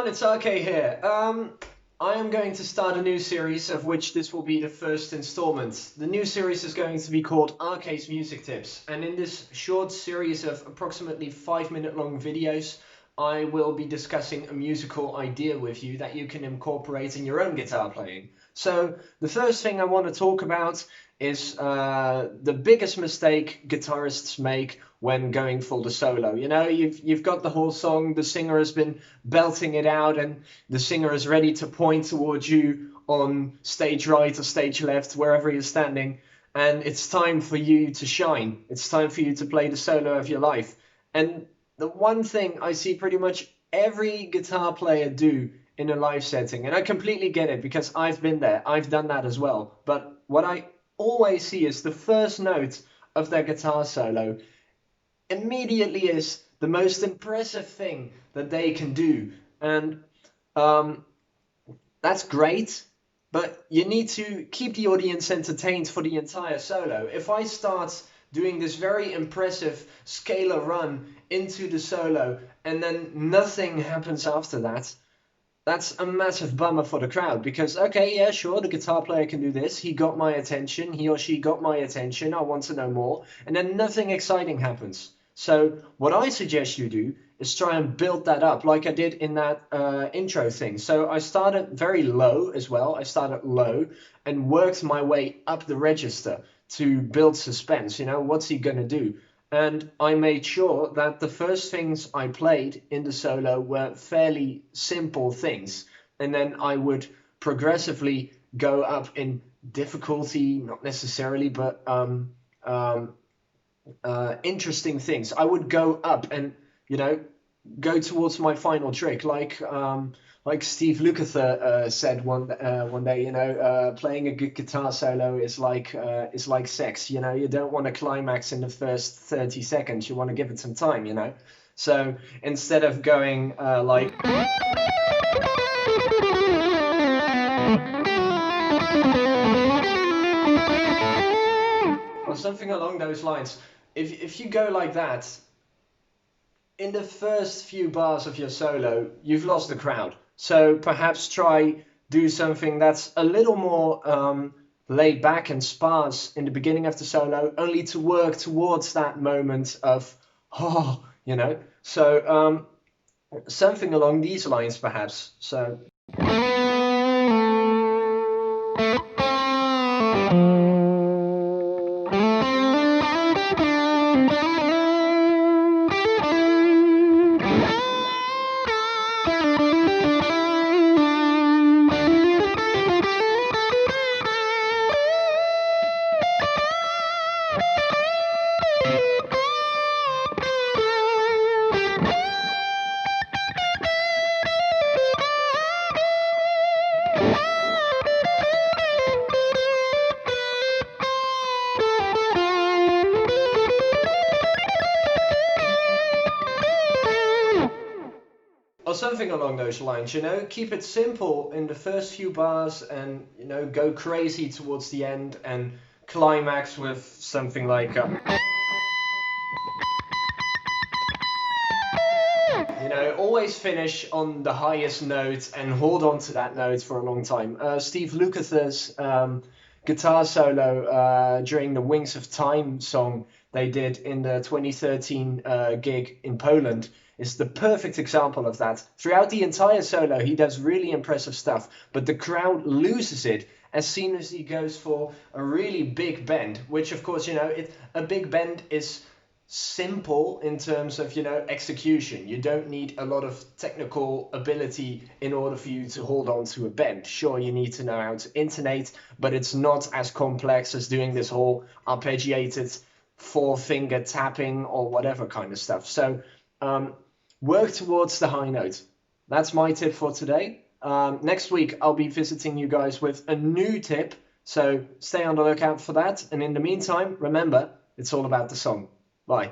it's RK here. I am going to start a new series, of which this will be the first installment. The new series is going to be called RK's Music Tips, and in this short series of approximately 5-minute long videos, I will be discussing a musical idea with you that you can incorporate in your own guitar playing. So the first thing I want to talk about is the biggest mistake guitarists make when going for the solo. You know, you've got the whole song, the singer has been belting it out, and the singer is ready to point towards you on stage right or stage left, wherever you're standing, and it's time for you to shine. It's time for you to play the solo of your life. And the one thing I see pretty much every guitar player do in a live setting, and I completely get it because I've been there, I've done that as well, but what I always see is the first note of their guitar solo immediately is the most impressive thing that they can do. And that's great, but you need to keep the audience entertained for the entire solo. If I start doing this very impressive scalar run into the solo and then nothing happens after that, that's a massive bummer for the crowd because, okay, yeah, sure, the guitar player can do this. He got my attention. He or she got my attention. I want to know more. And then nothing exciting happens. So what I suggest you do is try and build that up like I did in that intro thing. So I started very low as well. I started low and worked my way up the register to build suspense. You know, what's he going to do? And I made sure that the first things I played in the solo were fairly simple things. And then I would progressively go up in difficulty, not necessarily, but interesting things. I would go up and, you know, go towards my final trick, like Steve Lukather said one day. You know, playing a good guitar solo is like sex. You know, you don't want to climax in the first 30 seconds. You want to give it some time. You know, so instead of going like or something along those lines, if you go like that, in the first few bars of your solo, you've lost the crowd. So perhaps do something that's a little more laid back and sparse in the beginning of the solo, only to work towards that moment of, oh, you know. So something along these lines, perhaps. So. Or something along those lines, you know, keep it simple in the first few bars and, you know, go crazy towards the end and climax with something like, you know, always finish on the highest note and hold on to that note for a long time. Steve Lukather's guitar solo during the Wings of Time song they did in the 2013 gig in Poland is the perfect example of that. Throughout the entire solo, he does really impressive stuff, but the crowd loses it as soon as he goes for a really big bend, which of course, you know, a big bend is simple in terms of, you know, execution. You don't need a lot of technical ability in order for you to hold on to a bend. Sure, you need to know how to intonate, but it's not as complex as doing this whole arpeggiated 4-finger tapping or whatever kind of stuff. So work towards the high note. That's my tip for today. Next week, I'll be visiting you guys with a new tip, so stay on the lookout for that. And in the meantime, remember, it's all about the song. Bye.